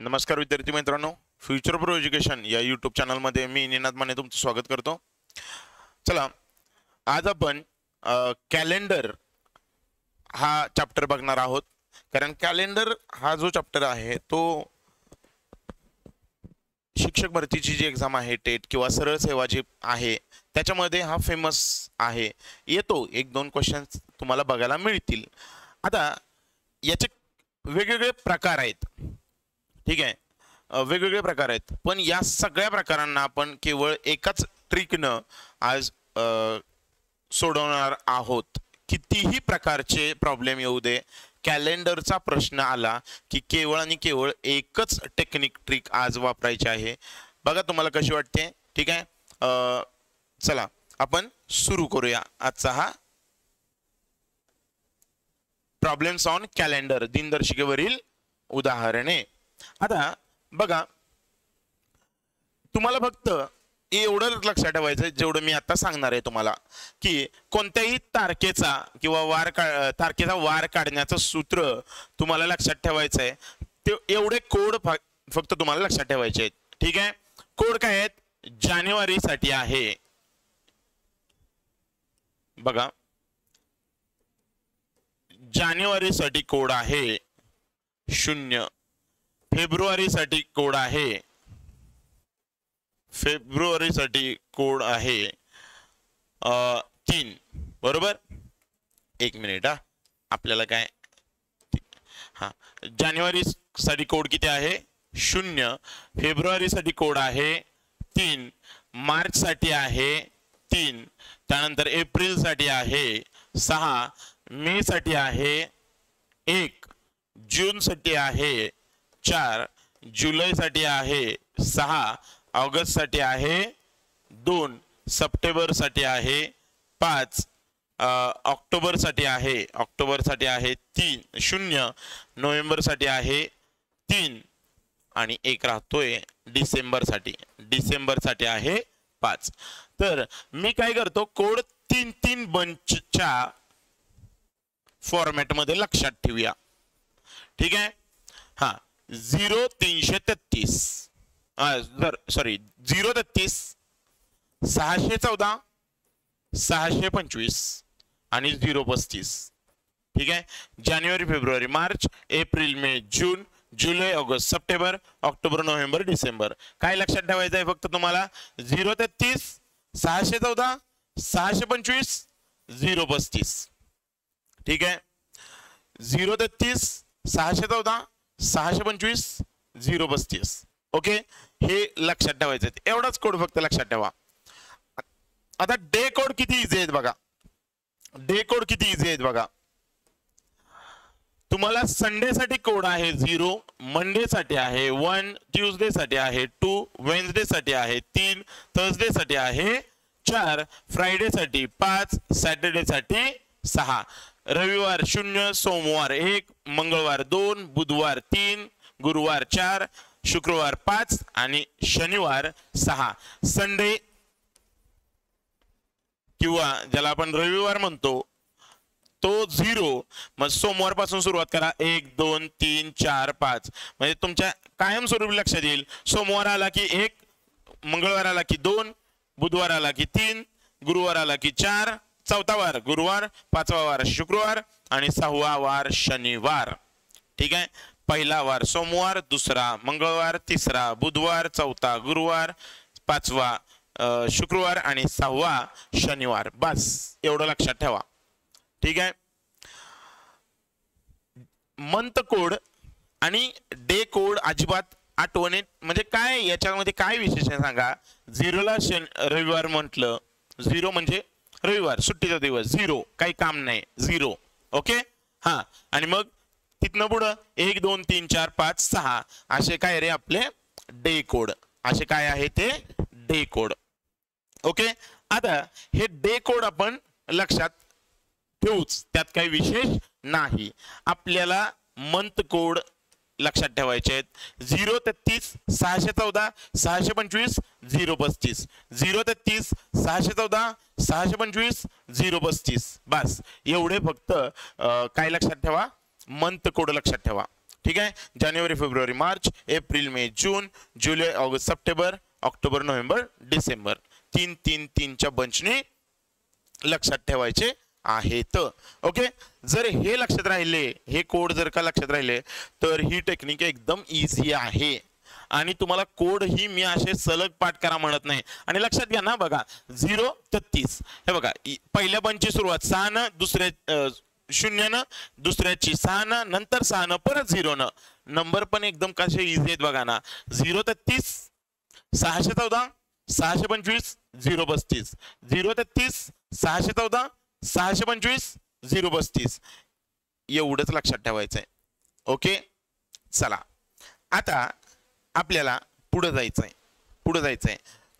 नमस्कार विद्यार्थी मित्रांनो, फ्युचर प्रो एज्युकेशन या यूट्यूब चॅनलमध्ये मी निनाद माने तुमचं स्वागत करतो। चला, आज आपण कॅलेंडर हा चॅप्टर बघणार आहोत। कारण कॅलेंडर हा जो चॅप्टर आहे तो शिक्षक भरतीची जी एक्झाम आहे टेट किंवा सरळ सेवा जी आहे त्याच्यामध्ये हा फेमस आहे। येतो एक दोन क्वेश्चन्स तुम्हाला बघायला मिळतील। आता याचे वेगवेगळे प्रकार आहेत, ठीक आहे, वेगवेगळे प्रकार आहेत, पण या सगळ्या प्रकारांना आपण केवळ एकाच ट्रिकनं आज सोडवणार आहोत। कितीही प्रकारचे प्रॉब्लेम येऊ दे, कॅलेंडरचा प्रश्न आला की केवळ आणि केवळ एकच टेक्निक ट्रिक आज वापरायची आहे। बघा तुम्हाला कशी वाटते, ठीक आहे। चला आपण सुरू करूया आजचा हा प्रॉब्लेम्स ऑन कॅलेंडर, दिनदर्शिकेवरील उदाहरणे। आता बघा, तुम्हाला फक्त एवढं लक्षात ठेवायचं जेवढं मी आता सांगणार आहे तुम्हाला, की कोणत्याही तारखेचा किंवा तारखेचा वार काढण्याचं सूत्र तुम्हाला लक्षात ठेवायचं आहे। ते एवढे कोड फक्त तुम्हाला लक्षात ठेवायचे आहेत, ठीक आहे। कोड काय आहेत? जानेवारीसाठी आहे बघा, जानेवारीसाठी कोड आहे 0, फेब्रुवारीसाठी कोड आहे, फेब्रुवारीसाठी कोड आहे 3, बरोबर। एक मिनिट हा, आपल्याला काय जानेवारीसाठी कोड किती आहे? 0, फेब्रुवारीसाठी कोड आहे 3, मार्चसाठी आहे 3, त्यानंतर एप्रिलसाठी आहे 6, मे साठी आहे 1, जून साठी आहे 4, जुलै साठी आहे 6, ऑगस्ट साठी आहे 2, सप्टेंबर साठी आहे 5, ऑक्टोबर साठी आहे 0, नोव्हेंबर साठी आहे 3 आणि 1 राहतोय डिसेंबर साठी आहे 5। तर मी काय करतो, कोड 3 बंचच्या फॉर्मॅट मध्ये लक्षात ठेवूया, ठीक आहे। हा 0333 033 614 625 आणि 035, ठीक आहे। जानेवारी, फेब्रुवारी, मार्च, एप्रिल, मे, जून, जुलै, ऑगस्ट, सप्टेंबर, ऑक्टोबर, नोव्हेंबर, डिसेंबर। काय लक्षात ठेवायचं आहे फक्त तुम्हाला? 033 614 625 035, ठीक आहे। 033 614 625 035, ओके। हे लक्षात ठेवायचं आहे, एवढाच कोड फक्त लक्षात ठेवा। आता डे कोड किती इझी आहेत बघा, डे कोड किती इझी आहेत बघा। तुम्हाला संडे साठी कोड आहे 0, मंडे साठी आहे 1, ट्यूसडे साठी आहे 2, वेन्सडे साठी आहे 3, थर्सडे साठी आहे 4, फ्रायडे साठी 5, सॅटरडे साठी 6, रविवार 0, सोमवार 1, मंगळवार 2, बुधवार 3, गुरुवार 4, शुक्रवार 5 आणि शनिवार 6। संडे किंवा ज्याला आपण रविवार म्हणतो तो 0, मग सोमवार पासून सुरुवात करा 1 2 3 4 5, म्हणजे तुमच्या कायमस्वरूपी लक्षात येईल। सोमवार आला की 1, मंगळवार आला की 2, बुधवार आला की 3, गुरुवार आला की 4, चौथा वार गुरुवार, 5वा वार शुक्रवार आणि 6वा वार शनिवार, ठीक आहे। पहिला वार सोमवार, दुसरा मंगळवार, तिसरा बुधवार, चौथा गुरुवार, 5वा शुक्रवार आणि 6वा शनिवार। बस एवढं लक्षात ठेवा, ठीक आहे। मंथ कोड आणि डे कोड अजिबात आठवणीत, म्हणजे काय याच्यामध्ये काय विशेष आहे सांगा। 0ला रविवार म्हटलं, 0 म्हणजे रविवार, सुट्टीचा दिवस, 0 काही काम नाही, 0, ओके। हा, आणि मग तिथनं पुढं 1 2 3 4 5 6 असे काय रे आपले डे कोड, असे काय आहे ते डे कोड, ओके। आता हे डे कोड आपण लक्षात ठेवूच, त्यात काही विशेष नाही। आपल्याला मंथ कोड लक्षात ठेवायचे आहेत। 033 614 625 035, 033 614 625 035, बस एवढे फक्त काय लक्षात ठेवा, मंथ कोड लक्षात ठेवा, ठीक आहे. जानेवारी फेब्रुवारी मार्च एप्रिल मे जून जुलै ऑगस्ट सप्टेंबर ऑक्टोबर नोव्हेंबर डिसेंबर 3-3-3च्या बंचने लक्षात ठेवायचे आहेत. ओके. जर हे लक्षात राहिले, हे कोड जर का लक्षात राहिले तर ही टेक्निक एकदम इझी आहे आणि तुम्हाला कोड ही मी असे सलग पाठ करा म्हणत नाही. आणि लक्षात घ्या ना, बघा 0 ते 30 हे बघा पहिल्या बंचची सुरुवात 6 न, दुसऱ्या 0 न, दुसऱ्याची 6 न, नंतर 6 न, परत 0 न. नंबर पण एकदम कसे इझी आहेत बघा ना. 0 ते 30 614 625 032 0 ते 30 614 625 032 एवढंच लक्षात ठेवायचं आहे. ओके. चला आता आपल्याला पुढे जायचंय.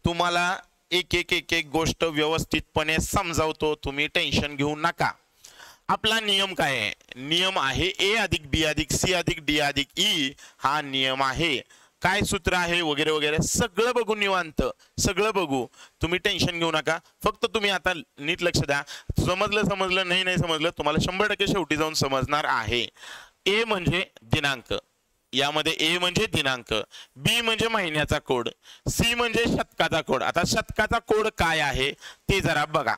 तुम्हाला एक एक गोष्ट व्यवस्थितपणे समजावतो, तुम्ही टेन्शन घेऊ नका. आपला नियम काय आहे? नियम आहे A अधिक B अधिक C अधिक D अधिक E हा नियम आहे. काय सूत्र आहे वगैरे वगैरे सगळं बघू, निवांत सगळं बघू, तुम्ही टेन्शन घेऊ नका. फक्त तुम्ही आता नीट लक्ष द्या. समजलं नाही समजलं तुम्हाला 100% शेवटी जाऊन समजणार आहे. A म्हणजे दिनांक, यामध्ये A म्हणजे दिनांक, B म्हणजे महिन्याचा कोड, C म्हणजे शतकाचा कोड. आता शतकाचा कोड काय आहे ते जरा बघा.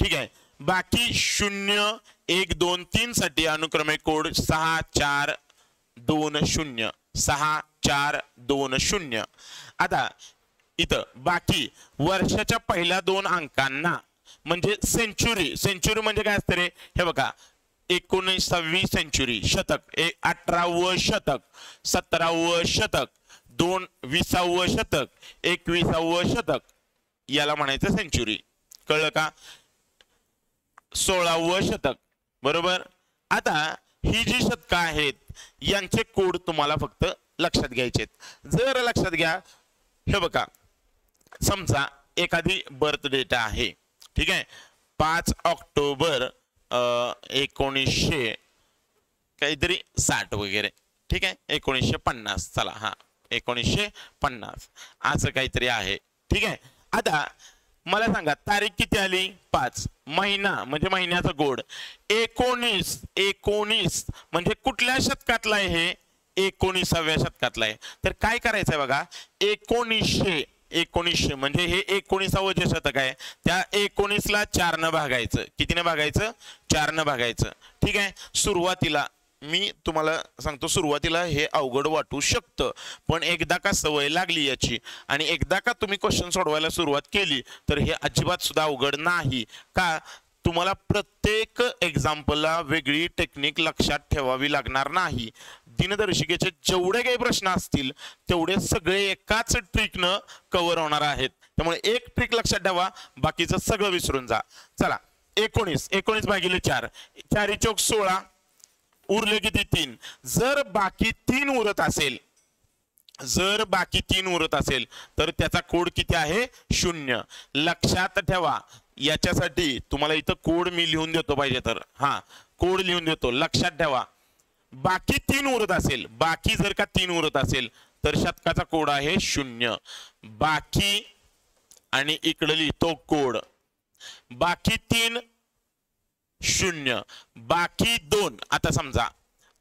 ठीक आहे. बाकी 0 1 2 3 साठी अनुक्रमे कोड 6 4 2 0 6 4 2 0. आता इथं बाकी वर्षाच्या पहिल्या 2 अंकांना म्हणजे सेंचुरी म्हणजे काय असतं रे? हे बघा 19वी सेंचुरी, शतक 18वं शतक, 17वं शतक, 20वं शतक, 21वं शतक, याला म्हणायचं सेंचुरी. कळलं का? 16वं शतक. बरोबर. आता ही जी शतकं आहेत यांचे कोड तुम्हाला फक्त लक्षात घ्यायचे. जर लक्षात घ्या, हे बघा समजा एखादी बर्थ डेट आहे. ठीक आहे. 5 ऑक्टोबर 1900 काहीतरी 60 वगैरे. ठीक आहे. 1950 चला, हा 1950 असं काहीतरी आहे. ठीक आहे. आता मला सांगा तारीख किती आली? 5. महिना म्हणजे महिन्याचा कोड 19 म्हणजे कुठल्या शतकातला आहे? हे 19व्या शतकातला आहे. तर काय करायचंय बघा, 1900 म्हणजे हे 19वं जे शतक आहे त्या 19ला 4 न भागायचं. कितीने भागायचं? 4 न भागायचं. ठीक आहे. सुरुवातीला मी तुम्हाला सांगतो, सुरुवातीला हे अवघड वाटू शकतं, पण एकदा का सवय लागली याची आणि एकदा का तुम्ही क्वेश्चन सोडवायला सुरुवात केली तर हे अजिबात सुद्धा अवघड नाही. का? तुम्हाला प्रत्येक एक्झाम्पलला वेगळी टेक्निक लक्षात ठेवावी लागणार नाही. दिनदर्शिकेचे जेवढे काही प्रश्न असतील तेवढे सगळे एकाच ट्रिकनं कव्हर होणार आहेत. त्यामुळे एक ट्रिक लक्षात ठेवा, बाकीचं सगळं विसरून जा. चला 19 भागिले 4 4 चौक 16 उरले किती? 3. जर बाकी 3 उरत असेल तर त्याचा कोड किती आहे? 0. लक्षात ठेवा. याच्यासाठी तुम्हाला इथं कोड मी लिहून देतो पाहिजे तर, हा कोड लिहून देतो. लक्षात ठेवा. बाकी 3 उरत असेल, बाकी जर का 3 उरत असेल तर शतकाचा कोड आहे 0. बाकी आणि इकडे लिहितो कोड. बाकी 3 0, बाकी 2. आता समजा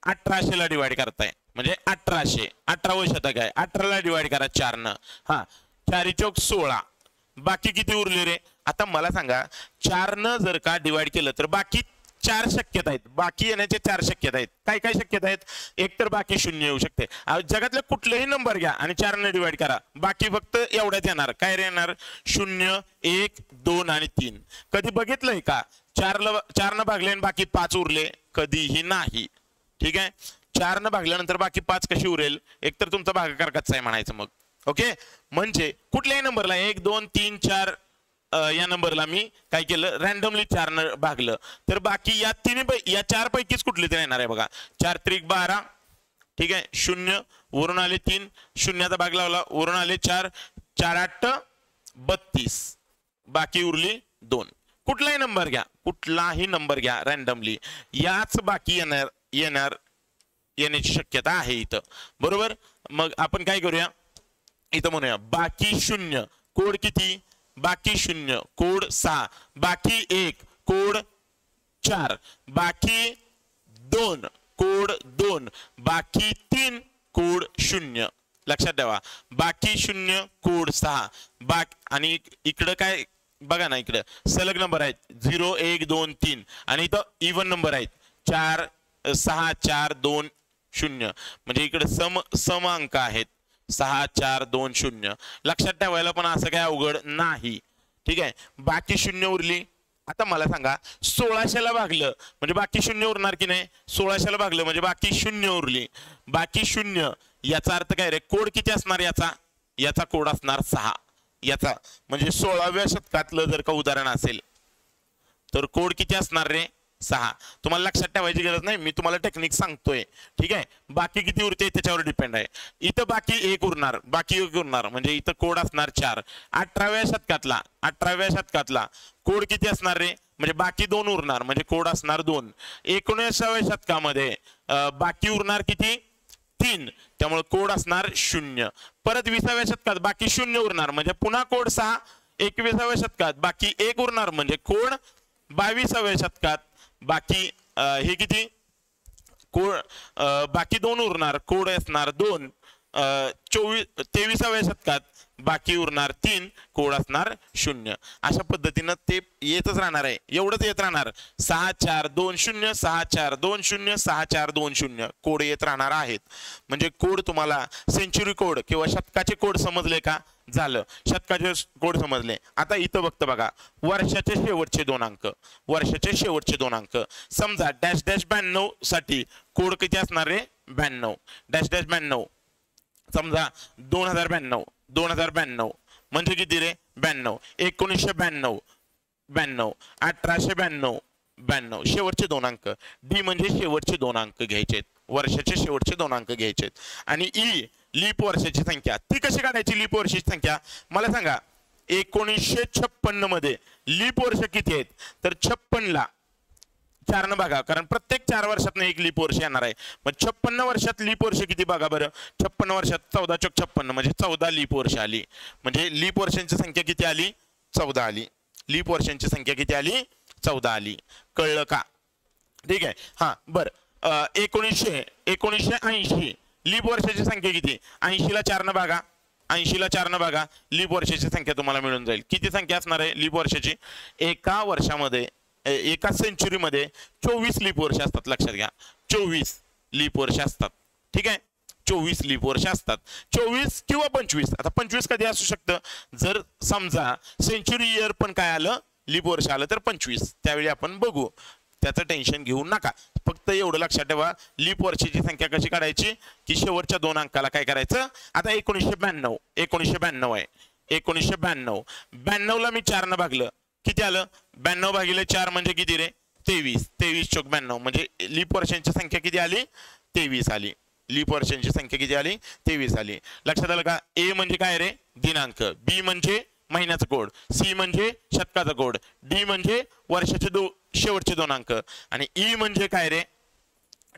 1800 ला डिवाइड करताय म्हणजे 1800 शतक आहे. 18 ला डिवाइड करा 4 न, हा 4 चौक 16. बाकी किती उरले रे? आता मला सांगा 4 न जर का डिवाइड केलं तर बाकी 4 शक्यता आहेत. बाकी येण्याचे 4 शक्यता आहेत. काय काय शक्यता आहेत? एक तर बाकी 0 येऊ शकते. जगातले कुठलेही नंबर घ्या आणि 4 ने डिवाइड करा, बाकी फक्त एवढ्याच येणार. काय येणार? 0 1 2 आणि 3. कधी बघितलंय का 4 न भागले आणि बाकी 5 उरले? कधीही नाही. ठीक आहे. 4 न भागल्यानंतर बाकी 5 कशी उरेल? एकतर तुमचा भागाकार कच्चा आहे म्हणायचं मग. ओके. म्हणजे कुठल्याही नंबरला 1 2 3 4 या नंबरला मी काय केलं? रॅन्डमली 4 न भागलं तर बाकी या 4 पैकीच कुठले तरी येणार आहे बघा. 4 त्रिक 12. ठीक आहे. 0 वरून आले 3, शून्याचा भाग लावला वरून आले 4, 4 8 32, बाकी उरली 2. कुठलाही नंबर घ्या रॅन्डमली, याच बाकी येण्याची शक्यता आहे इथं. बरोबर. मग आपण काय करूया, इथं म्हणूया बाकी 0 कोड किती? बाकी 0 कोड 6, बाकी 1 कोड 4, बाकी 2 कोड 2, 2 बाकी 3 कोड 0 लक्षात ठेवा बाकी 0 कोड 6 आणि इकडं काय बघा ना इकडं सलग नंबर आहेत 0 1 2 3 आणि इथं इवन नंबर आहेत 4 6 4 2 0 म्हणजे इकडे सम अंक आहेत 6 4 2 0 लक्षात ठेवायला पण असं काय अवघड नाही ठीक आहे बाकी 0 उरली आता मला सांगा 1600ला भागलं म्हणजे बाकी 0 उरणार की नाही 1600ला भागलं म्हणजे बाकी 0 उरली बाकी 0 याचा अर्थ काय रे कोड किती असणार याचा कोड असणार 6 याचा म्हणजे 16व्या शतकातलं जर का उदाहरण असेल तर कोड किती असणार रे 6 तुम्हाला लक्षात ठेवायची गरज नाही मी तुम्हाला टेक्निक सांगतोय ठीक आहे बाकी किती उरते त्याच्यावर डिपेंड आहे इथं बाकी 1 उरणार म्हणजे इथं कोड असणार 4 18व्या शतकातला कोड किती असणार रे म्हणजे बाकी 2 उरणार म्हणजे कोड असणार 2 19व्या शतकामध्ये बाकी उरणार किती 3 त्यामुळे कोड असणार 0 परत 20व्या शतकात बाकी 0 उरणार म्हणजे पुन्हा कोड 6 21व्या शतकात बाकी 1 उरणार म्हणजे कोड 22व्या शतकात बाकी हे किती कोड बाकी 2 उरणार कोड असणार 2 23व्या शतकात बाकी उरणार 3 कोड असणार 0 अशा पद्धतीनं ते येतच राहणार आहे एवढंच येत राहणार 6 4 2 0 6 4 2 0 6 4 2 0 कोड येत राहणार आहेत म्हणजे कोड तुम्हाला सेंचुरी कोड किंवा शतकाचे कोड समजले का झालं शतकाचे कोड समजले आता इथं बघतं बघा वर्षाचे शेवटचे 2 अंक समजा डॅश डॅश 92 साठी कोड किती असणार रे 92 डॅश डॅश 92 समजा 2092 म्हणजे किती रे 92 1992 1892 शेवटचे 2 अंक डी म्हणजे शेवटचे 2 अंक घ्यायचे वर्षाचे शेवटचे 2 अंक घ्यायचे आणि ई लीप वर्षाची संख्या ती कशी काढायची लीप वर्षाची संख्या मला सांगा 1956 मध्ये लीप वर्ष किती आहेत तर 56 ला 4 न बघा कारण प्रत्येक 4 वर्षात एक लीप वर्ष येणार आहे मग 56 वर्षात लीप वर्ष किती बघा बरं 56 वर्षात 14 चौक 56 म्हणजे 14 लीप वर्ष आली म्हणजे लीप वर्षांची संख्या किती आली 14 आली लीप वर्षांची संख्या किती आली 14 आली कळलं का ठीक आहे हा बरं 1980 लीप वर्षाची संख्या किती 80 ला 4 न बघा लीप वर्षाची संख्या तुम्हाला मिळून जाईल किती संख्या असणार आहे लीप वर्षाची एका वर्षामध्ये एका सेंचुरीमध्ये 24 लीप वर्ष असतात लक्षात घ्या 24 लीप वर्ष असतात ठीक आहे 24 लीप वर्ष असतात 24 किंवा 25 आता 25 कधी असू शकतं जर समजा सेंचुरी इयर पण काय आलं लीप वर्ष आलं तर 25 त्यावेळी आपण बघू त्याचं टेन्शन घेऊ नका फक्त एवढं लक्षात ठेवा लीप वर्षाची संख्या कशी काढायची की शेवटच्या 2 अंकाला काय करायचं आता 1992 आहे 1992 ला मी 4 न भागलं किती आलं 92 भागिले 4 म्हणजे किती रे 23 चौक 92 म्हणजे लीप वर्षांची संख्या किती आली 23 आली लीप वर्षांची संख्या किती आली 23 आली लक्षात आलं का ए म्हणजे काय रे दिनांक बी म्हणजे महिन्याचा कोड सी म्हणजे शतकाचा कोड डी म्हणजे वर्षाचे शेवटचे 2 अंक आणि ई म्हणजे काय रे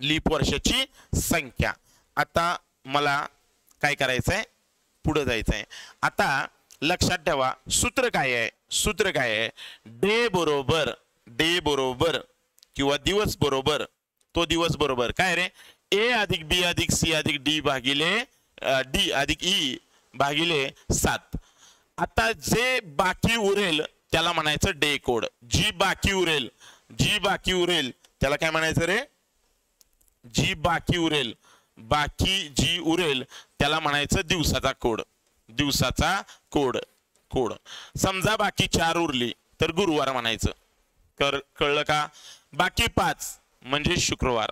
लीप वर्षाची संख्या आता मला काय करायचंय पुढे जायचंय आता लक्षात ठेवा सूत्र काय आहे डे बरोबर किंवा दिवस बरोबर तो दिवस बरोबर काय रे ए अधिक बी अधिक सी अधिक डी भागिले डी अधिक ई भागिले 7 आता जे बाकी उरेल त्याला म्हणायचं डे कोड जी बाकी उरेल त्याला काय म्हणायचं रे जी बाकी उरेल त्याला म्हणायचं दिवसाचा कोड समजा बाकी 4 उरली तर गुरुवार म्हणायचं कळलं का बाकी 5 म्हणजे शुक्रवार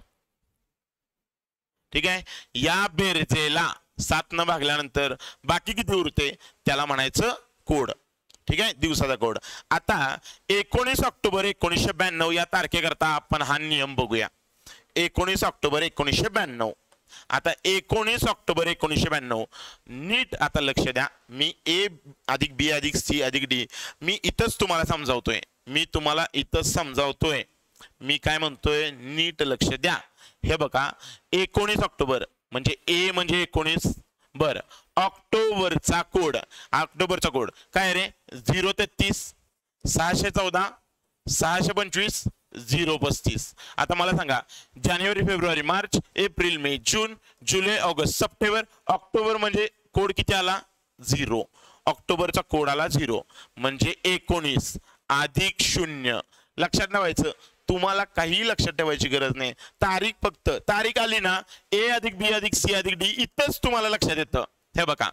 ठीक आहे या बेरजेला 7 न भागल्यानंतर बाकी किती उरते त्याला म्हणायचं कोड ठीक आहे दिवसाचा कोड आता 19 ऑक्टोबर 1992 या तारखेकरता आपण हा नियम बघूया 19 ऑक्टोबर 1992 आता 19 ऑक्टोबर 1992 नीट आता लक्ष द्या मी ए अधिक बी अधिक सी अधिक डी मी इथंच तुम्हाला समजावतोय मी काय म्हणतोय नीट लक्ष द्या हे बघा 19 ऑक्टोबर म्हणजे ए म्हणजे 19 बर ऑक्टोबरचा कोड काय रे 033 614 625 035. आता मला सांगा जानेवारी फेब्रुवारी मार्च एप्रिल मे जून जुलै ऑगस्ट सप्टेंबर ऑक्टोबर म्हणजे कोड किती आला 0. ऑक्टोबरचा कोड आला 0 म्हणजे 19 अधिक 0. लक्षात ठेवायचं तुम्हाला काही लक्षात ठेवायची गरज नाही. तारीख फक्त तारीख आली ना ए अधिक बी अधिक सी अधिक डी इथंच तुम्हाला लक्षात येतं. हे बघा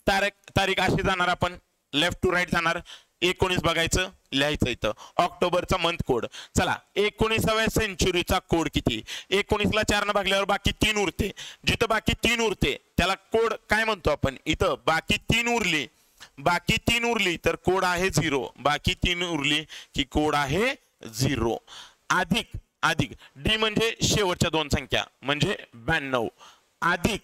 तारीख अशी जाणार आपण लेफ्ट टू राईट जाणार 19 बघायचं लिहायचं इथं ऑक्टोबरचा मंथ कोड. चला 19व्या सेंचुरीचा कोड किती 19ला 4 ने भागल्यावर बाकी 3 उरते. जिथं बाकी 3 उरते त्याला कोड काय म्हणतो आपण. इथं बाकी 3 उरली तर कोड आहे 0. बाकी 3 उरली की कोड आहे 0. अधिक डी म्हणजे शेवटच्या 2 संख्या म्हणजे 92 अधिक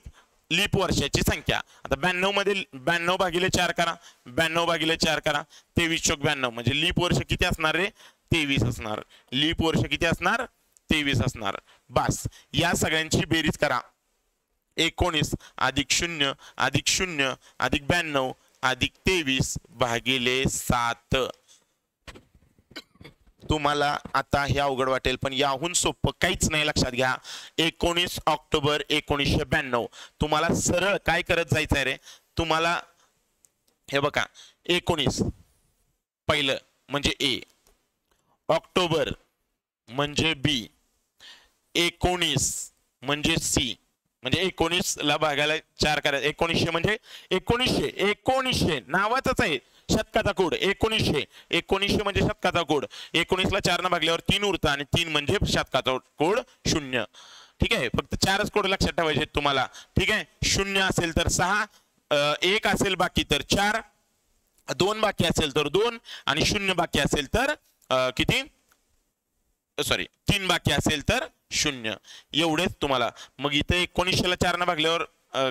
लीप वर्षाची संख्या. आता 92 मध्ये 92 भागिले 4 करा 92 भागिले 4 करा 23 चौक 92 म्हणजे लीप वर्ष किती असणार रे 23 असणार. लीप वर्ष किती असणार 23 असणार. बस या सगळ्यांची बेरीज करा 19 अधिक 0 अधिक 0 अधिक 92 अधिक 23 भागिले 7. तुम्हाला आता हे अवघड वाटेल पण याहून सोपं काहीच नाही. लक्षात घ्या 19 ऑक्टोबर 1992 तुम्हाला सरळ काय करत जायचं आहे रे. तुम्हाला हे बघा 19 पहिलं म्हणजे ए ऑक्टोबर म्हणजे बी 19 म्हणजे सी म्हणजे 19 ला भागायला 4 करायचं 1900 म्हणजे 1900 नावाचंच आहे शतकाचा कोड 1900 म्हणजे शतकाचा कोड. 19 ला 4 ने भागल्यावर 3 उरतं आणि 3 म्हणजे शतकाचा कोड 0. ठीक आहे फक्त 4च कोड लक्षात ठेवायचे तुम्हाला. ठीक आहे 0 असेल तर 6 1 असेल बाकी तर 4 2 बाकी असेल तर 2 आणि 0 बाकी असेल तर किती 3 बाकी असेल तर 0. एवढेच तुम्हाला. मग इथे 1900 ला 4 ने भागल्यावर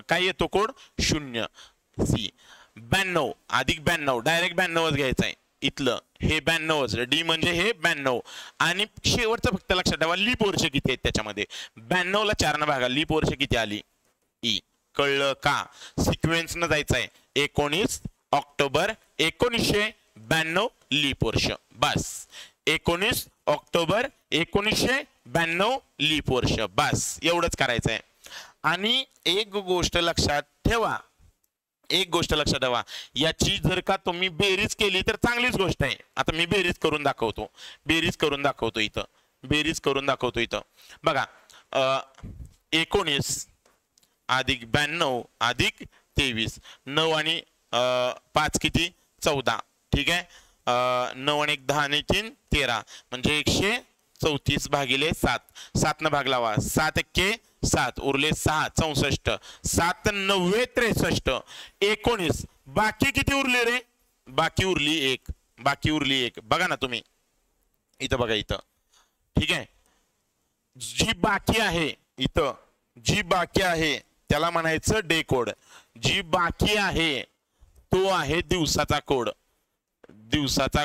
काय येतो कोड 0. सी 92 अधिक 92 डायरेक्ट 92च घ्यायचं आहे इथलं हे 92च डी म्हणजे हे 92 आणि शेवटचं फक्त लक्षात ठेवा लीप वर्ष किती आहेत त्याच्यामध्ये. 92 ला 4 ने भागा लीप वर्ष किती आली ई. कळलं का. सिक्वेन्स न जायचं आहे 19 ऑक्टोबर 1992 लीप वर्ष. बस 19 ऑक्टोबर 1992 लीप वर्ष. बस एवढंच करायचं आहे. आणि एक गोष्ट लक्षात ठेवा याची जर का तुम्ही बेरीज केली तर चांगलीच गोष्ट आहे. आता मी बेरीज करून दाखवतो इथं बघा 19 अधिक 92 अधिक 23 9 आणि 5 किती 14. ठीक आहे 9 आणि 1 10 आणि 3 13 म्हणजे 134 भागिले 7 7 ने भाग लावा 7 एक्के 7 उरले 6 64 7 9 63 19 बाकी किती उरले रे बाकी उरली एक बघा ना तुम्ही इथं बघा इथं. ठीक आहे जी बाकी आहे त्याला म्हणायचं डे कोड. जी बाकी आहे तो आहे दिवसाचा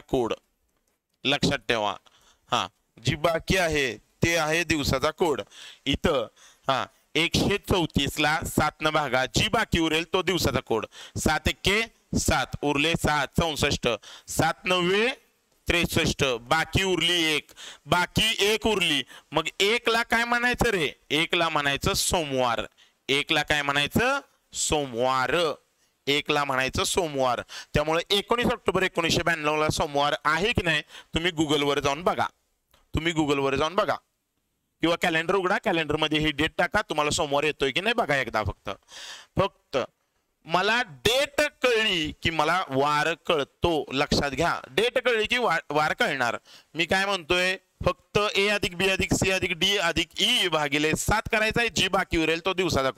कोड लक्षात ठेवा. हा जी बाकी आहे ते आहे दिवसाचा कोड. इथं 134 ला 7 ने भागा जी बाकी उरेल तो दिवसाचा कोड. 7 एक्के 7 उरले 6 64 7 9 63 बाकी उरली 1 बाकी 1 उरली. मग 1 ला काय म्हणायचं रे 1 ला म्हणायचं सोमवार. 1 ला काय म्हणायचं सोमवार. 1 ला म्हणायचं सोमवार. त्यामुळे 19 ऑक्टोबर 1992 ला सोमवार आहे की नाही तुम्ही गुगलवर जाऊन बघा किंवा कॅलेंडर उघडा कॅलेंडर मध्ये ही डेट टाका तुम्हाला सोमवार येतोय की नाही बघा एकदा. फक्त मला डेट कळली की मला वार कळतो. लक्षात घ्या डेट कळली की वार कळणार. मी काय म्हणतोय फक्त ए अधिक बी अधिक सी अधिक डी अधिक ई भागिले 7 करायचा आहे. जी बाकी उरेल तो दिवसाचा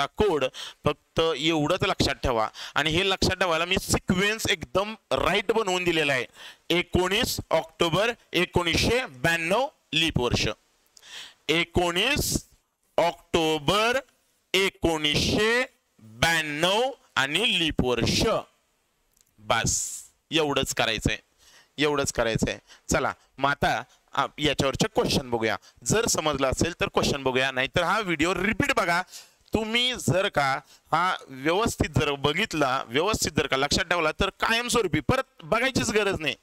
कोड. फक्त एवढंच लक्षात ठेवा. आणि हे लक्षात ठेवायला मी सिक्वेन्स एकदम राईट बनवून दिलेला आहे. 19 ऑक्टोबर 1992 लीप वर्ष. 19 ऑक्टोबर 1992 आणि लीप वर्ष. बस एवढंच करायचंय. चला मग आता याच्यावरचे क्वेश्चन बघूया. जर समजलं असेल तर क्वेश्चन बघूया नाहीतर हा व्हिडिओ रिपीट बघा. तुम्ही जर का हा व्यवस्थित जर बघितला व्यवस्थित जर का लक्षात ठेवला तर कायमस्वरूपी परत बघायचीच गरज नाही.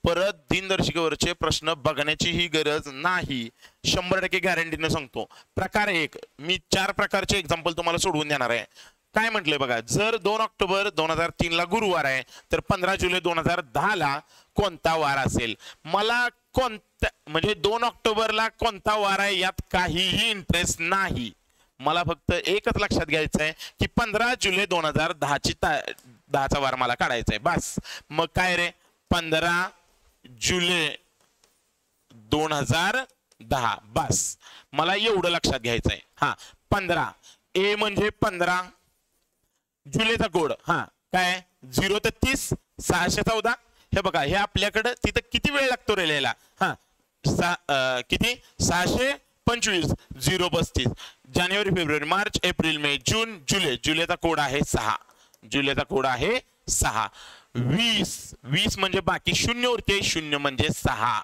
परत दिनदर्शिकेवरचे प्रश्न बघण्याची ही गरज नाही, 100% गॅरंटीने सांगतो. प्रकार एक, मी 4 प्रकारचे एक्झाम्पल तुम्हाला सोडवून देणार आहे. काय म्हटलंय बघा, जर 2 ऑक्टोबर 2003 ला गुरुवार आहे तर 15 जुलै 2010 ला कोणता वार असेल. मला कोणत्या म्हणजे 2 ऑक्टोबरला कोणता वार आहे यात काहीही इंटरेस्ट नाही. मला फक्त एकच लक्षात घ्यायचं आहे की 15 जुलै 2010चा वार मला काढायचा आहे बस. मग काय रे, 15 जुलै 2010 बस, मला एवढं लक्षात घ्यायचं आहे. हा 15 ए म्हणजे 15, जुलैचा कोड हा काय 0 ते 30 614. हे बघा, हे आपल्याकडं तिथं किती वेळ लागतो रे लिहायला. हा किती 625 035. जानेवारी फेब्रुवारी मार्च एप्रिल मे जून जुलै, जुलैचा कोड आहे 6, जुलैचा कोड आहे 6. 20 म्हणजे बाकी शून्य उरते, 0 म्हणजे 6.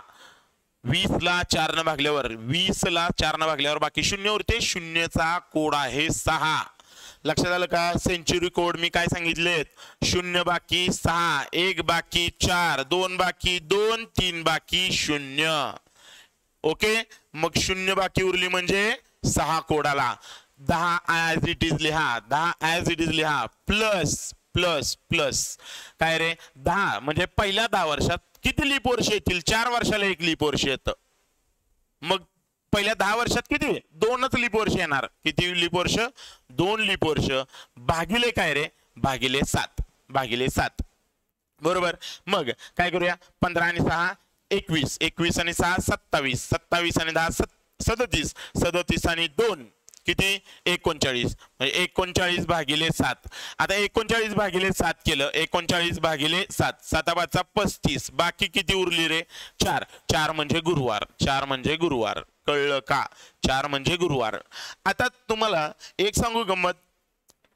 20 ला 4 ने भागल्यावर, 20 ला 4 ने भागल्यावर बाकी 0 उरते, 0चा कोड आहे 6. लक्षात आलं का. सेंचुरी कोड मी काय सांगितलेत, 0 बाकी 6, 1 बाकी 4, 2 बाकी 2, 3 बाकी 0. ओके, मग 0 बाकी उरली म्हणजे 6 कोडाला. 10 ऍज इट इज लिहा, 10 ऍज इट इज लिहा, प्लस प्लस प्लस काय रे 10 म्हणजे पहिल्या 10 वर्षात किती लीप वर्ष येतील, 4 वर्षाला 1 लीप वर्ष येतं. मग पहिल्या 10 वर्षात किती, 2च लीप वर्ष येणार. किती लीप वर्ष, 2 लीप वर्ष, भागिले काय रे, भागिले 7, भागिले 7 बरोबर. मग काय करूया, 15 आणि 6 21, 21 आणि 6 27, 27 आणि 10 37, 37 आणि 2 किती 39, म्हणजे 39 भागिले 7. आता 39 भागिले 7 केलं, 39 भागिले 7, 7 35, बाकी किती उरली रे 4, 4 म्हणजे गुरुवार, 4 म्हणजे गुरुवार. कळलं का, 4 म्हणजे गुरुवार. आता तुम्हाला एक सांगू गंमत,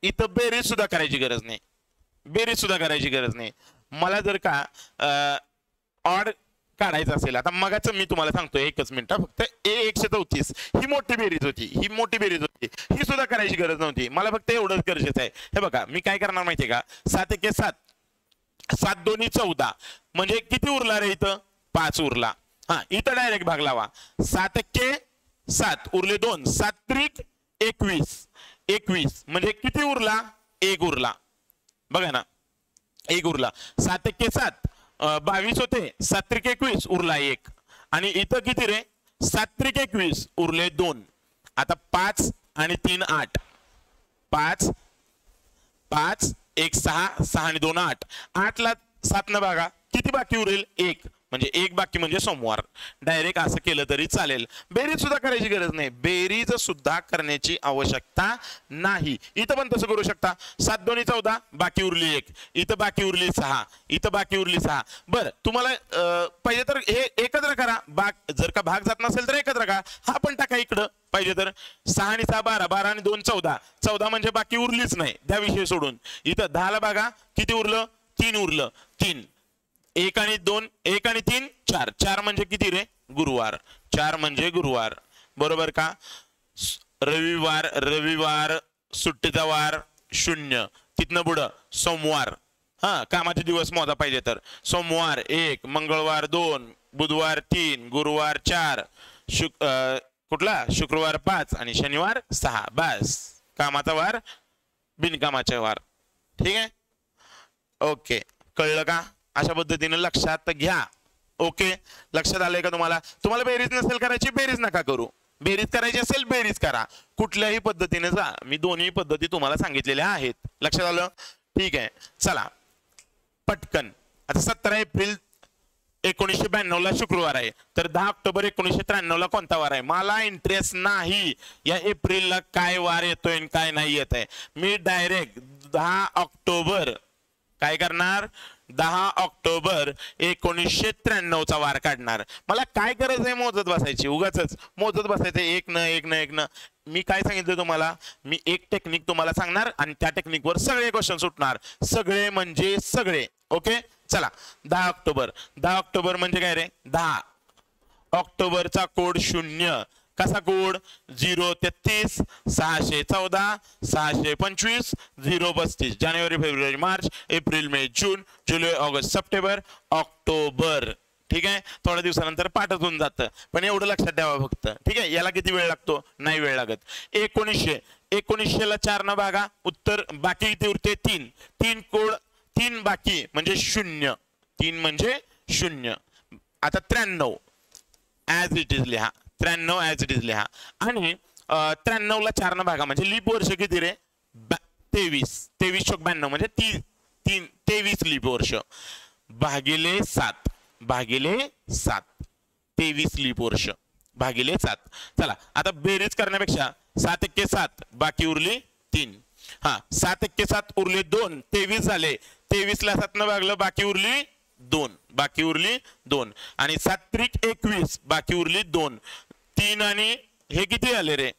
इथं बेरीज सुद्धा करायची गरज नाही, बेरीज सुद्धा करायची गरज नाही. मला जर का ऑड काढायचं असेल, आता मगाचं मी तुम्हाला सांगतो, एकच मिनिट फक्त, 134 ही मोठी बेरीज होती, ही मोठी बेरीज होती, ही सुद्धा करायची गरज नव्हती. मला फक्त एवढंच गरजेचं आहे. हे बघा, मी काय करणार माहितीये का, 7 एके 7, 7 दोन्ही 14, म्हणजे किती उरला रे इथं 5 उरला. हा इथं डायरेक्ट भाग लावा, 7 एके 7 उरले 2, 7 त्रिक 21, 21 म्हणजे किती उरला 1 उरला. बघा ना 1 उरला. 7 एके 7 22 होते, 7 त्रिक 21 उरला 1, आणि इथं किती रे 7 त्रिक 21 उरले 2. आता 5 आणि 3 8, 5 5 1 6, 6 आणि 2 8, 8 ला 7 न भागा किती बाकी उरेल 1, म्हणजे 1 बाकी म्हणजे सोमवार. डायरेक्ट असं केलं तरी चालेल, बेरीज सुद्धा करायची गरज नाही, बेरीज सुद्धा करण्याची आवश्यकता नाही. इथं पण तसं करू शकता, 7 दोन्ही 14 बाकी उरली 1, इथं बाकी उरली 6, इथं बाकी उरली 6. बरं तुम्हाला पाहिजे तर हे एकत्र करा, जर का भाग जात नसेल तर एकत्र करा, हा पण टाका इकडं पाहिजे तर. 6 आणि 6 12, 12 आणि 2 14, 14 म्हणजे बाकी उरलीच नाही, त्या विषय सोडून. इथं 10 ला बघा किती उरलं 3 उरलं, 3 1 आणि 2, 1 आणि 3 4, 4 म्हणजे किती रे गुरुवार, 4 म्हणजे गुरुवार बरोबर का. रविवार, रविवार सुट्टीचा वार 0, तिथनं पुढं सोमवार, हा कामाचे दिवस मोजा पाहिजे तर, सोमवार 1, मंगळवार 2, बुधवार 3, गुरुवार 4, कुठला शुक्रवार 5 आणि शनिवार 6. बस कामाचा वार, बिनकामाचे वार. ठीक आहे, ओके कळलं का. अशा पद्धतीने लक्षात घ्या. ओके लक्षात आलंय का तुम्हाला. तुम्हाला बेरीज नसेल करायची बेरीज नका करू, बेरीज करायची असेल बेरीज करा, कुठल्याही पद्धतीने जा. मी दोन्ही पद्धती तुम्हाला सांगितलेल्या आहेत. लक्षात आलं. ठीक आहे चला पटकन. आता 17 एप्रिल 1992 ला शुक्रवार आहे, तर 10 ऑक्टोबर 1993 ला कोणता वार आहे. मला इंटरेस्ट नाही या एप्रिलला काय वार येतोय आणि काय नाही येत आहे. मी डायरेक्ट 10 ऑक्टोबर काय करणार, 10 ऑक्टोबर 1993 चा वार काढणार. मला काय गरज आहे मोजत बसायची, उगाच मोजत बसायचं एक न एक न एक न. मी काय सांगितलं तुम्हाला, मी एक टेक्निक तुम्हाला सांगणार आणि त्या टेक्निकवर सगळे क्वेश्चन सुटणार, सगळे म्हणजे सगळे. ओके चला 10 ऑक्टोबर. 10 ऑक्टोबर म्हणजे काय रे, 10 ऑक्टोबरचा कोड 0, कसा कोड 033 614 625 035 जानेवारी फेब्रुवारी मार्च एप्रिल मे जून जुलै ऑगस्ट सप्टेंबर ऑक्टोबर. ठीक आहे, थोड्या दिवसानंतर पाठच होऊन जातं, पण एवढं लक्षात ठेवा फक्त. ठीक आहे, याला किती वेळ लागतो? नाही वेळ लागत. 1900 ला 4 न भागा, उत्तर बाकी किती उरते? 3. 3 कोड 3 बाकी म्हणजे 0. 3 म्हणजे 0. आता 93 ऍज इट इज लिहा. 93 ऍज इट इज लिहा. आणि 93 ला 4 न भागा म्हणजे लीप वर्ष किती रे? 23. 2392 म्हणजे 23 लीप वर्ष भागिले 7 23 लीप वर्ष भागिले 7. चला आता बेरीज करण्यापेक्षा 7 × 7 बाकी उरली 3. हा 7 × 7 उरले 2. 23 झाले. 23 ला 7 न भागलं बाकी उरली 2. आणि 7 त्रिक 21 बाकी उरली 2. 3 आणि हे किती आले रे?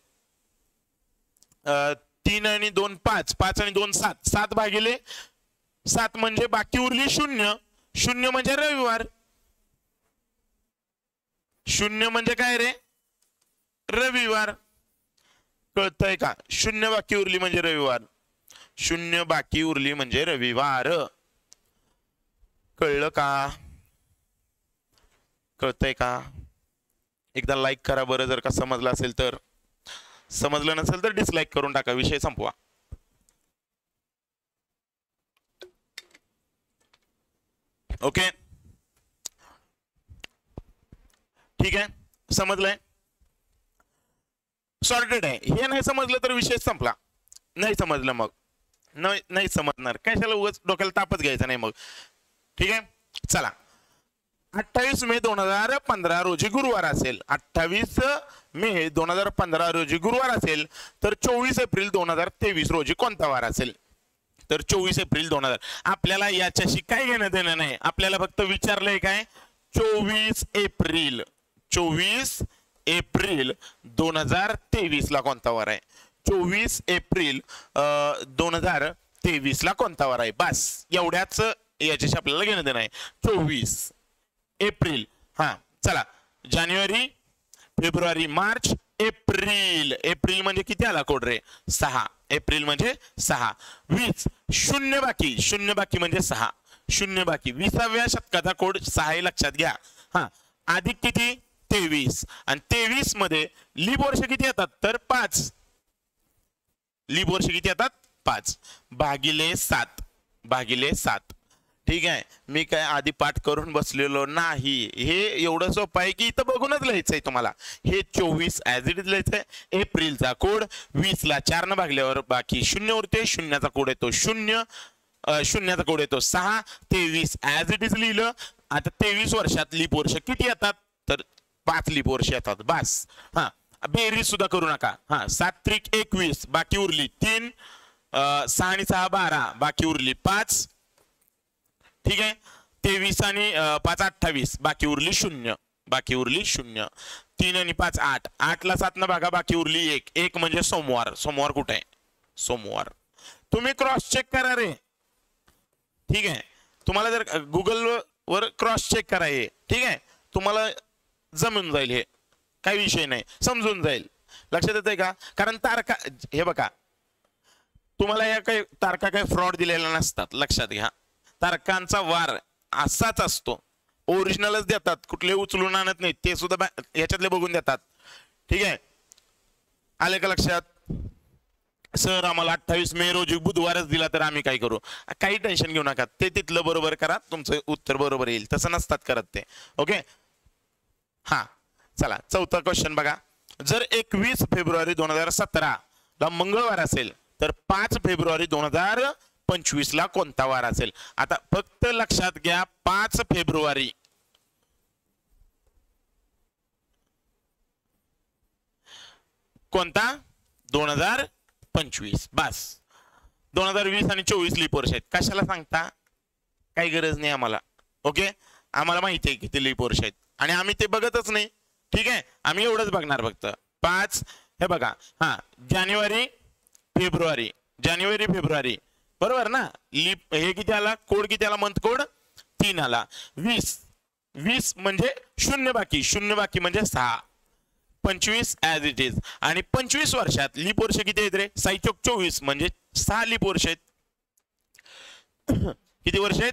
3 आणि 2 5. 5 आणि 2 7. 7 भागिले 7 म्हणजे बाकी उरली 0. 0 म्हणजे रविवार. 0 म्हणजे काय रे? रविवार. कळतंय का? 0 बाकी उरली म्हणजे रविवार. 0 बाकी उरली म्हणजे रविवार. कळलं का? कळतंय का? एकदा लाईक करा बरं जर का समजलं असेल तर. समजलं नसेल तर डिसलाईक करून टाका, विषय संपवा. ओके, ठीक आहे, समजलंय? सॉर्टेड आहे. हे नाही समजलं तर विषय संपला. नाही समजलं मग नाही समजणार, कशाला उगाच डोक्याला तापच घ्यायचा नाही मग. ठीक आहे, चला 28 मे 2015 रोजी गुरुवार असेल. 28 मे 2015 रोजी गुरुवार असेल तर 24 एप्रिल 2023 रोजी कोणता वार असेल? तर 24 एप्रिल 2000. आपल्याला याच्याशी काय घेणं देणं नाही. आपल्याला फक्त विचारलंय काय? 24 एप्रिल 2023 ला कोणता वार आहे? 24 एप्रिल 2023 ला कोणता वार आहे? बस एवढ्याच याच्याशी आपल्याला घेणं देणं आहे. 24 एप्रिल. हा चला, जानेवारी फेब्रुवारी मार्च एप्रिल. एप्रिल म्हणजे किती आला कोड रे? 6. एप्रिल म्हणजे 6. 20 शून्य बाकी म्हणजे 6. शून्य बाकी. 20व्या शतकाचा कोड 6 हे लक्षात घ्या. हा अधिक किती? 23. आणि 23 मध्ये लीप वर्ष किती येतात? तर 5. लीप वर्ष किती येतात? 5 भागिले 7. ठीक आहे, मी काय आधी पाठ करून बसलेलो नाही. हे एवढं सोपं आहे की इथं बघूनच लिहायचंय तुम्हाला. हे 24 ऍज इट इज लिहायचंय. एप्रिलचा कोड 20 ला 4 न भागल्यावर बाकी 0 उरते. शून्याचा कोड येतो 0. शून्याचा कोड येतो 6. 23 ऍज इट इज लिहिलं. आता 23 वर्षात लीप वर्ष किती येतात? तर 5 लीप वर्ष येतात. बस. हा बेरीज सुद्धा करू नका. हा 7 त्रिक 21 बाकी उरली 3. 6 आणि 6 12 बाकी उरली 5. ठीक आहे, 23 आणि 5 28 बाकी उरली 0. 3 आणि 5 8. 8 ला 7 न भागा बाकी उरली 1. 1 म्हणजे सोमवार. सोमवार कुठे आहे? सोमवार. तुम्ही क्रॉस चेक करा रे. ठीक आहे, तुम्हाला जर गुगल वर क्रॉस चेक करायचे, ठीक आहे, तुम्हाला जमून जाईल. हे काही विषय नाही, समजून जाईल. लक्षात येतंय का? कारण तारखा हे बघा, तुम्हाला या काही तारखा काही फ्रॉड दिलेल्या नसतात. लक्षात घ्या, तारखांचा वार असाच असतो. ओरिजिनलच देतात, कुठले उचलून आणत नाही. ते सुद्धा याच्यातले बघून देतात. ठीक आहे, आले का लक्षात? सर आम्हाला 28 मे रोजी बुधवारच दिला तर आम्ही काय करू? काही टेन्शन घेऊ नका, ते तिथलं बरोबर करा, तुमचं उत्तर बरोबर येईल. तसं नसतात करत ते. ओके, हा चला चौथा क्वेश्चन बघा. जर 21 फेब्रुवारी 2017 ला मंगळवार असेल तर 5 फेब्रुवारी 2025 ला कोणता वार असेल? आता फक्त लक्षात घ्या, 5 फेब्रुवारी कोणता? 2025. बस. 2020 आणि 24 लीप वर्ष आहेत. कशाला सांगता? काही गरज नाही आम्हाला. ओके, आम्हाला माहिती आहे किती लीप वर्ष आहेत आणि आम्ही ते बघतच नाही. ठीक आहे, आम्ही एवढंच बघणार फक्त. 5 हे बघा, हा जानेवारी फेब्रुवारी बरोबर ना? लीप हे किती आला? कोड किती आला? मंथ कोड 3 आला. 20 म्हणजे शून्य बाकी म्हणजे 6. 25 ॲज इट इज. आणि 25 वर्षात लीप वर्ष किती आहेत रे? 6 चोक 24 म्हणजे 6 लीप वर्ष आहेत. किती वर्ष आहेत?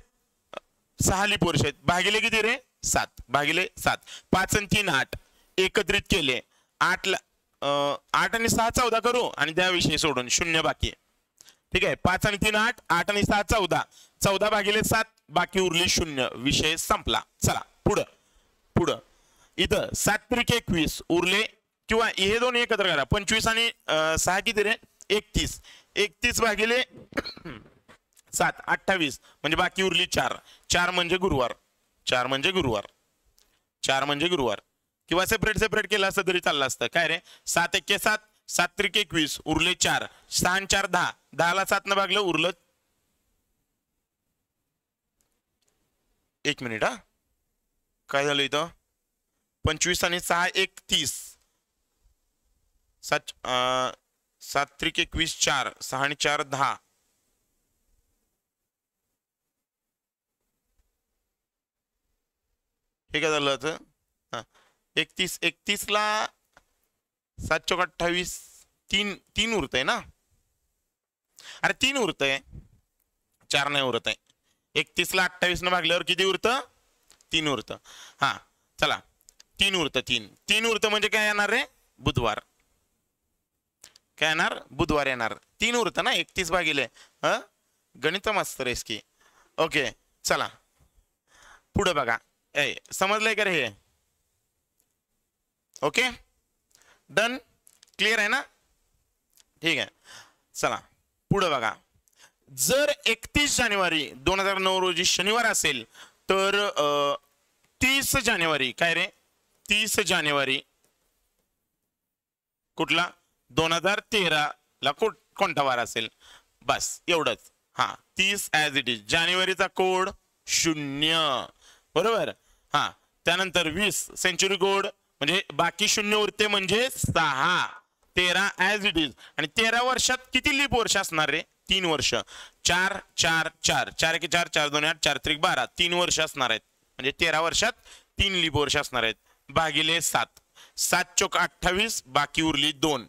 6 लीप वर्ष आहेत. भागिले किती रे? 7. भागिले 7. 5 आणि 3 8 एकत्रित केले. 8 आणि 6 14 करू आणि त्याविषयी सोडून 0 बाकी. ठीक आहे. 5 आणि 3 8 8 आणि 6 14. 14 भागिले 7 बाकी उरली 0. विषय संपला. चला पुढं पुढं. इथं 7 त्रिक 21 उरले किंवा हे दोन एकत्र करा. 25 आणि 6 किती रे? 31. 31 भागिले 7 28 म्हणजे बाकी उरली 4. 4 म्हणजे गुरुवार. 4 म्हणजे गुरुवार. 4 म्हणजे गुरुवार. किंवा सेपरेट केलं असतं तरी चाललं असतं. काय रे? 7 1 7 7 त्रिक 21 उरले 4. 6 आणि 4 10. 10 ला 7 न भागलं उरलं. एक मिनिट हा. काय झालं इथं? 25 आणि 6 31. 7 त्रिक 21 4. 6 आणि 4 10. हे काय झालं होतं? 31 ला 7 चौक 28 3 उरतंय ना? अरे 3 उरतंय, 4 नाही उरत आहे. 31 ला 28 न भागल्यावर किती उरतं? 3 उरतं. हा चला 3 उरतं. 3 उरतं म्हणजे काय येणार रे? बुधवार. काय येणार? बुधवार येणार. 3 उरतं ना 31 भागिले. गणित मस्त रेस की. ओके चला पुढे बघा. समजलंय का रे हे? Okay done. क्लिअर आहे ना? ठीक आहे. चला पुढे बघा. जर 31 जानेवारी 2009 रोजी शनिवार असेल तर 30 जानेवारी काय रे? 30 जानेवारी कुठला? 2013 ला कोणता वार असेल? बस एवढंच. हा 30 ॲज इट इज. जानेवारीचा कोड 0 बरोबर. हा त्यानंतर 20 सेंचुरी कोड म्हणजे बाकी 0 उरते म्हणजे 6. 13 ॲज इट इज. आणि 13 वर्षात किती लीप वर्ष असणार रे? 3 वर्ष. 4 4 4 4 1 4 4 2 8 4 त्रिक 12. 3 वर्ष असणार आहेत म्हणजे 13 वर्षात 3 लीप वर्ष असणार आहेत. भागिले 7. 7 चोक 28 बाकी उरली 2.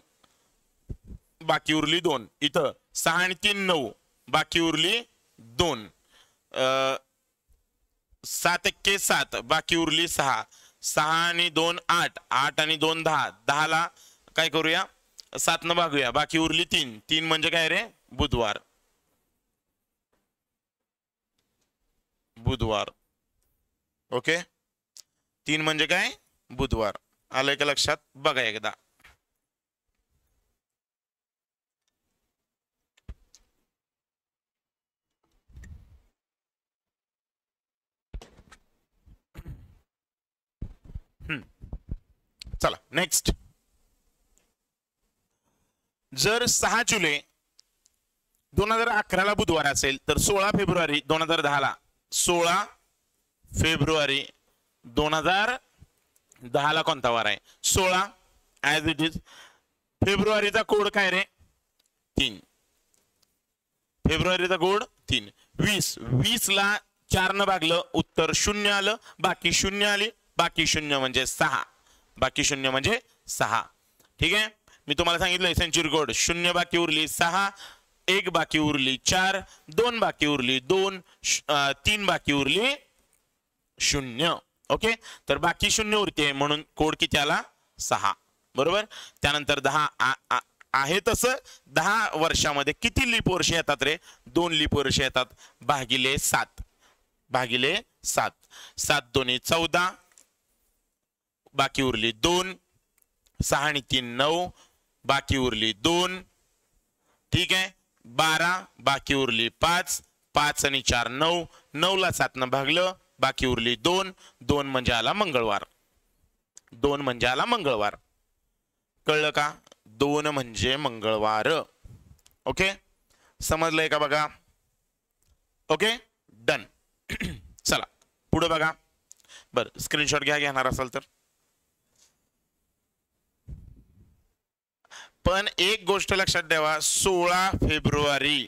बाकी उरली 2. इथं 6 आणि 3 9 बाकी उरली 2. 7 1 7 बाकी उरली 6. 6 आणि 2 8 8 आणि 2 10. 10 ला काय करूया? 7 न भागूया. बाकी उरली 3. 3 म्हणजे काय रे? बुधवार. बुधवार. ओके 3 म्हणजे काय? बुधवार. आलंय का लक्षात? बघा एकदा. चला नेक्स्ट. जर 6 जुलै 2011 ला बुधवार असेल तर 16 फेब्रुवारी 2010 ला 16 फेब्रुवारी 2010 ला कोणता वार आहे? 16 ॲज इट इज. फेब्रुवारीचा कोड काय रे? 3. फेब्रुवारीचा कोड 3. 20 ला 4 न भागलं उत्तर 0 आलं. बाकी 0 आली. बाकी 0 म्हणजे 6. बाकी 0 म्हणजे 6. ठीक आहे. मी तुम्हाला सांगितलं सेंचुरी कोड 0 बाकी उरली 6. 1 बाकी उरली 4. 2 बाकी उरली 2. 3 बाकी उरली 0. ओके तर बाकी 0 उरते म्हणून कोड किती आला? 6 बरोबर. त्यानंतर 10 आहे तसं 10 वर्षामध्ये किती लीप वर्ष येतात रे? 2 लीप वर्ष येतात. भागिले 7. भागिले 7. 7 दोन्ही 14 बाकी उरली 2. 6 आणि 3 9 बाकी उरली 2. ठीक आहे. 12 बाकी उरली 5. 5 आणि 4 9. 9 ला 7 न भागलं बाकी उरली 2. 2 म्हणजे आला मंगळवार. 2 म्हणजे आला मंगळवार. कळलं का? 2 म्हणजे मंगळवार. ओके समजलंय का? बघा. Okay done. चला पुढे बघा. बरं स्क्रीनशॉट घेणार असाल तर. पण एक गोष्ट लक्षात ठेवा. 16 फेब्रुवारी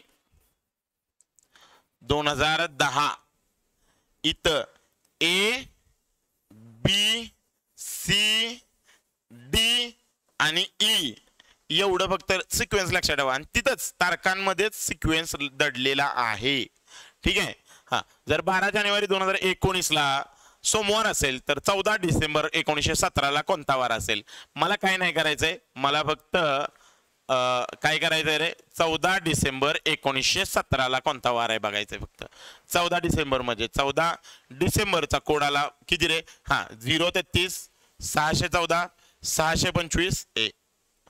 2010 इथं A B C डी आणि ई एवढं फक्त सिक्वेन्स लक्षात ठेवा आणि तिथंच तारखांमध्येच सिक्वेन्स दडलेला आहे. ठीक आहे. हा, जर 12 जानेवारी 2019 ला सोमवार असेल तर 14 डिसेंबर 1917 ला कोणता वार असेल? मला काय नाही करायचंय, मला फक्त काय करायचंय रे, 14 डिसेंबर 1917 ला कोणता वार आहे बघायचंय फक्त. 14 डिसेंबर म्हणजे 14 डिसेंबरचा कोड आला किती रे? हा, 033 614 625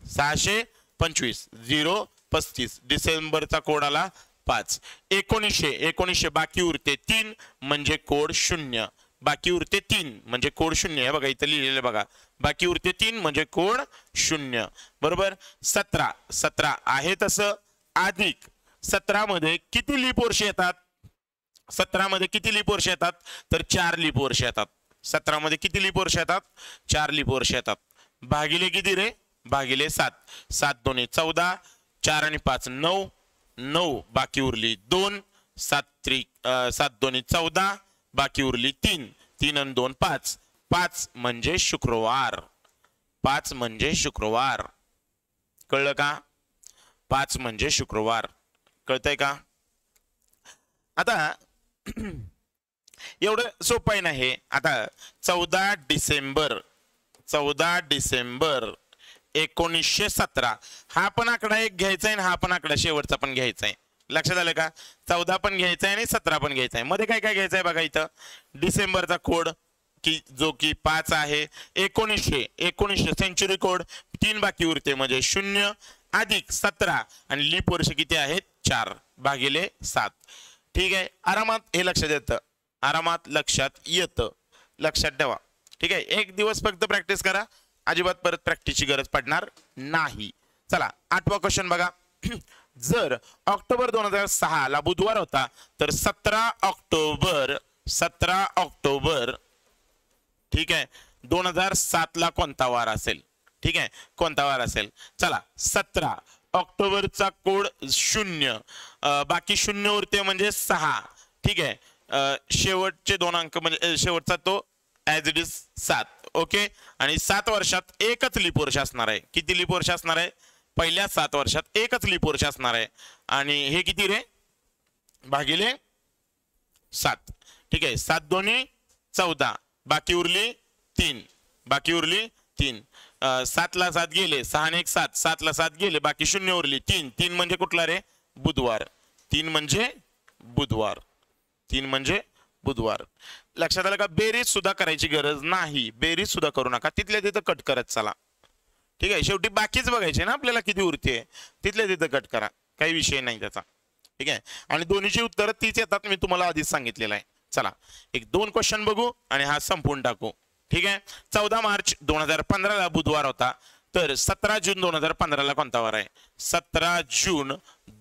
625 035 डिसेंबरचा कोड आला 5. 1900 बाकी उरते 3 म्हणजे कोड 0. बाकी उरते 3 म्हणजे कोड 0 आहे बघा, इथं लिहिलेलं बघा. बाकी उरते 3 म्हणजे कोड 0. बरोबर. 17 आहे तसं अधिक 17 मध्ये किती लीप वर्ष येतात? 17 मध्ये किती लीप वर्ष येतात? तर 4 लीप वर्ष येतात. 17 मध्ये किती लीप वर्ष येतात? 4 लीप वर्ष येतात. भागिले किती रे? भागिले 7. 7 दोन्ही 14, 4 आणि 5 9, 9 बाकी उरली 2, 7 दोन्ही 14, बाकी उरली 3, 3 आणि 2 5. 5 म्हणजे शुक्रवार. 5 म्हणजे शुक्रवार. कळलं का? 5 म्हणजे शुक्रवार. कळतंय का? आता एवढं सोपं आहे ना हे. आता 14 डिसेंबर 1917 हा पण आकडा एक घ्यायचा आहे आणि हा पण आकडा शेवटचा पण घ्यायचा आहे. लक्षात आलं का? 14 पण घ्यायचा आहे आणि 17 पण घ्यायचा आहे. मध्ये काय काय घ्यायचं आहे बघा इथं. डिसेंबरचा कोड की जो की 5 आहे. 1900 सेंचुरी कोड 3 बाकी उरते म्हणजे 0 अधिक 17 आणि लीप वर्ष किती आहेत? 4 भागिले 7. ठीक आहे. आरामात हे लक्षात येतं. आरामात लक्षात येतं. लक्षात ठेवा. ठीक आहे. एक दिवस फक्त प्रॅक्टिस करा, अजिबात परत प्रॅक्टिसची गरज पडणार नाही. चला 8वा क्वेश्चन बघा. जर ऑक्टोबर 2006 ला बुधवार होता तर 17 ऑक्टोबर ठीक आहे 2007 ला कोणता वार असेल? ठीक आहे, कोणता वार असेल? चला 17 ऑक्टोबरचा कोड 0, बाकी 0 उरते म्हणजे 6. ठीक आहे. शेवटचे 2 अंक म्हणजे शेवटचा तो ॲज इट इज 7. ओके. आणि 7 वर्षात एकच लीप वर्ष असणार आहे. किती लीप वर्ष असणार आहे? पहिल्या 7 वर्षात एकच लीप वर्ष असणार आहे. आणि हे किती रे? भागिले 7. ठीक आहे. 7 दोन्ही 14, बाकी उरली 3, 7 ला 7 गेले, 6 आणि 1 7, 7 ला 7 गेले, बाकी 0 उरली 3. 3 म्हणजे कुठला रे? बुधवार. 3 म्हणजे बुधवार. लक्षात आलं का? बेरीज सुद्धा करायची गरज नाही. बेरीज सुद्धा करू नका, तिथल्या तिथं कट करत चला. ठीक आहे. शेवटी बाकीच बघायचे ना आपल्याला किती उरते, तिथल्या तिथं कट करा, काही विषय नाही त्याचा. ठीक आहे. आणि दोन्हीची उत्तरं तीच येतात, मी तुम्हाला आधीच सांगितलेलं आहे. चला 1-2 क्वेश्चन बघू आणि हा संपवून टाकू. ठीक आहे. 14 मार्च 2015 ला बुधवार होता तर 17 जून 2015 ला कोणता वार आहे? 17 जून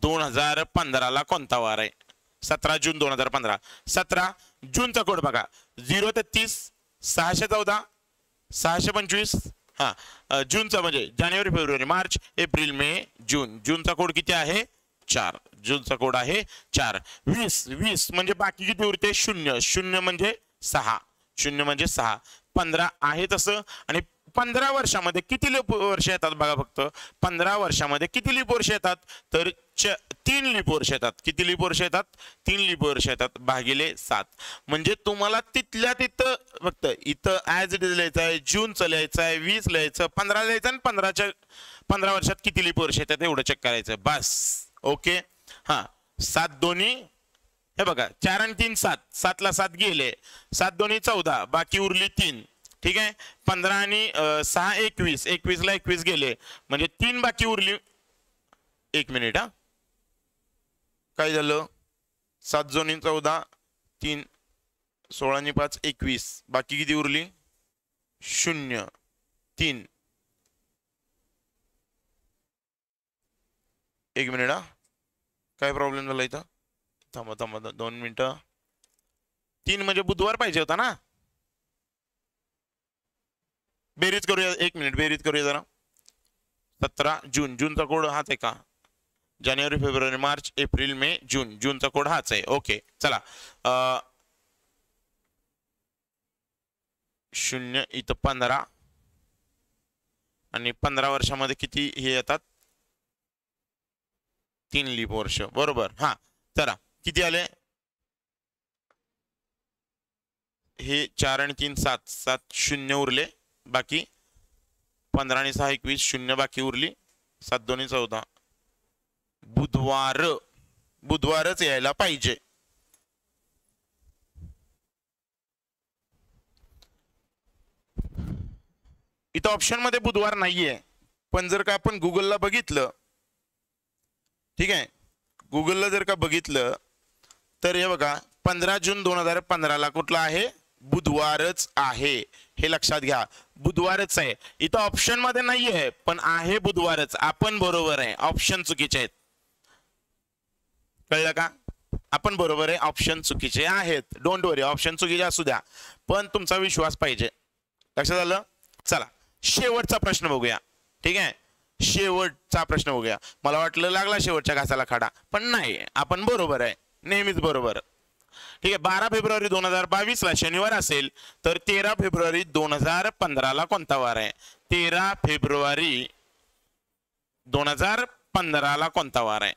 2015 ला कोणता वार आहे? 17 जून 2015. 17 जूनचा कोड बघा 033 614 625. हा, जूनचा म्हणजे जानेवारी फेब्रुवारी मार्च एप्रिल मे जून. जूनचा कोड किती आहे? 4. जूनचा कोड आहे 4. 20 म्हणजे बाकी किती उरते? 0 म्हणजे 6. 15 आहे तसं. आणि 15 वर्षामध्ये किती लीप वर्ष येतात बघा फक्त. 15 वर्षामध्ये किती लीप वर्ष येतात? तर 3 लीप वर्ष येतात. किती लीप वर्ष येतात? 3 लीप वर्ष येतात भागिले 7. म्हणजे तुम्हाला तिथल्या तिथं फक्त इथं ॲज इट इज लिहायचं आहे, जूनचं लिहायचं आहे, 20 लिहायचं, 15 लिहायचं आणि 15 वर्षात किती लीप वर्ष येतात एवढं चेक करायचं बस. ओके. हा, 7 दोन्ही हे बघा 4 आणि 3 7, 7 ला 7 गेले, 7 दोन्ही 14, बाकी उरली 3. ठीक आहे. 15 आणि 6 21, 21 ला 21 गेले म्हणजे 3 बाकी उरली. 1 मिनिट. हा, काय झालं? 7 दोन्ही 14, 3 16 आणि 5 21, बाकी किती उरली? 0 3. 1 मिनिट. हा, काय प्रॉब्लेम झाला इथं? थांबा 2 मिनिटं. 3 म्हणजे बुधवार पाहिजे होता ना. बेरीज करूया. 1 मिनिट बेरीज करूया जरा. 17 जून. जूनचा कोड हाच आहे का? जानेवारी फेब्रुवारी मार्च एप्रिल मे जून. जूनचा कोड हाच आहे. ओके. चला 0 इथं 15 आणि 15 वर्षामध्ये किती हे येतात 3 लीप वर्ष बरोबर. हा चला किती आले हे 4 आणि 3 7 7 शून्य उरले बाकी 15 आणि 6 21 शून्य बाकी उरली 7 2 14 बुधवारच यायला पाहिजे. इथं ऑप्शन मध्ये बुधवार नाहीये पण जर का आपण गुगलला बघितलं ठीक आहे गुगलला जर का बघितलं तर हे बघा 15 जून 2015 ला कुठला आहे बुधवारच आहे हे लक्षात घ्या बुधवारच आहे. इथं ऑप्शन मध्ये नाहीये पण आहे बुधवारच. आपण बरोबर आहे ऑप्शन चुकीचे आहेत कळलं का. आपण बरोबर आहे ऑप्शन चुकीचे आहेत. डोंट वरी ऑप्शन चुकीचे असू द्या पण तुमचा विश्वास पाहिजे. लक्षात आलं. चला शेवटचा प्रश्न बघूया. ठीक आहे शेवटचा प्रश्न बघूया. मला वाटलं लागला शेवटच्या घासाला खाडा पण नाही आपण बरोबर आहे नेहमीच बरोबर. ठीक आहे 12 फेब्रुवारी 2022 ला शनिवार असेल तर 13 फेब्रुवारी 2015 ला कोणता वार आहे. 13 फेब्रुवारी 2015 ला कोणता वार आहे.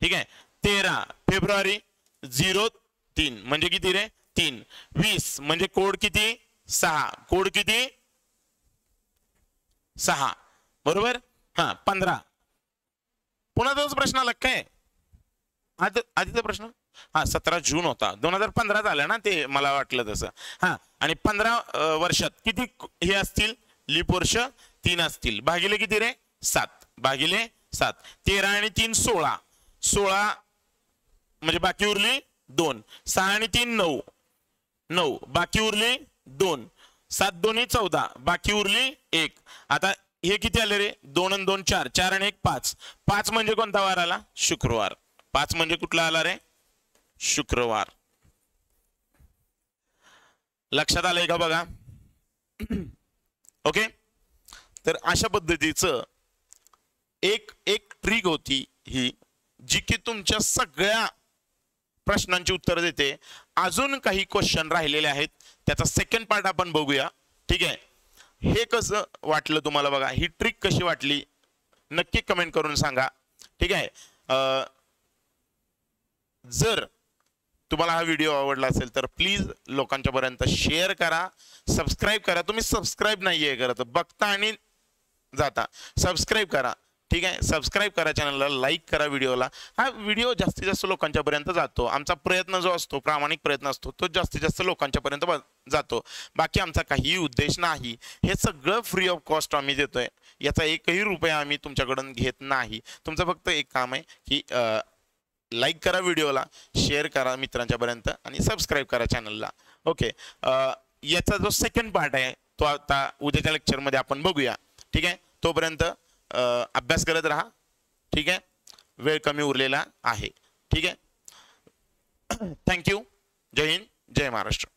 ठीक आहे 13 फेब्रुवारी 03 म्हणजे किती रे 3 20 म्हणजे कोड किती 6 कोड किती 6 बरोबर. हा 15 पुन्हा तोच प्रश्न आला काय आधीचा प्रश्न. हा 17 जून होता 2015 झाला ना ते मला वाटलं तसं. हा आणि 15 वर्षात किती हे असतील लीप वर्ष 3 असतील भागिले किती रे 7 भागिले 7 13 आणि 3 16 16 म्हणजे बाकी उरली 2 6 आणि 3 9 9 बाकी उरली 2 7 2 14 बाकी उरली 1. आता हे किती आले रे 2 आणि 2 4 4 आणि 1 5 5 म्हणजे कोणता वार आला शुक्रवार. 5 म्हणजे कुठला आला रे शुक्रवार. लक्षात आलंय का बघा. ओके तर अशा पद्धतीचं एक ट्रिक होती ही जी की तुमच्या सगळ्या प्रश्नांची उत्तर देते. अजून काही क्वेश्चन राहिलेले आहेत त्याचा सेकंड पार्ट आपण बघूया. ठीक आहे हे कसं वाटलं तुम्हाला बघा ही ट्रिक कशी वाटली नक्की कमेंट करून सांगा. ठीक आहे जर तुम्हाला हा व्हिडिओ आवडला असेल तर प्लीज लोकांच्या पर्यंत शेअर करा सबस्क्राईब करा. तुम्ही सबस्क्राईब नाहीये करत बघता आणि जाता सबस्क्राईब करा. ठीक आहे सबस्क्राईब करा चॅनलला लाईक करा व्हिडिओला. हा व्हिडिओ जास्तीत जास्त लोकांच्या पर्यंत जातो. आमचा प्रयत्न जो असतो प्रामाणिक प्रयत्न असतो तो जास्तीत जास्त लोकांच्या पर्यंत जातो. बाकी आमचा काहीही उद्देश नाही. हे सगळं फ्री ऑफ कॉस्ट आम्ही देतोय. याचा एकही रुपया आम्ही तुमच्याकडून घेत नाही. तुमचं फक्त एक काम आहे की लाईक करा व्हिडिओला शेअर करा मित्रांच्या पर्यंत आणि सबस्क्राईब करा चॅनलला. ओके याचा जो सेकंड पार्ट आहे तो आता उद्याच्या लेक्चरमध्ये आपण बघूया. ठीक आहे तोपर्यंत अभ्यास करत राहा. ठीक आहे वेळ कमी उरलेला आहे. ठीक आहे थँक्यू. जय हिंद जय महाराष्ट्र.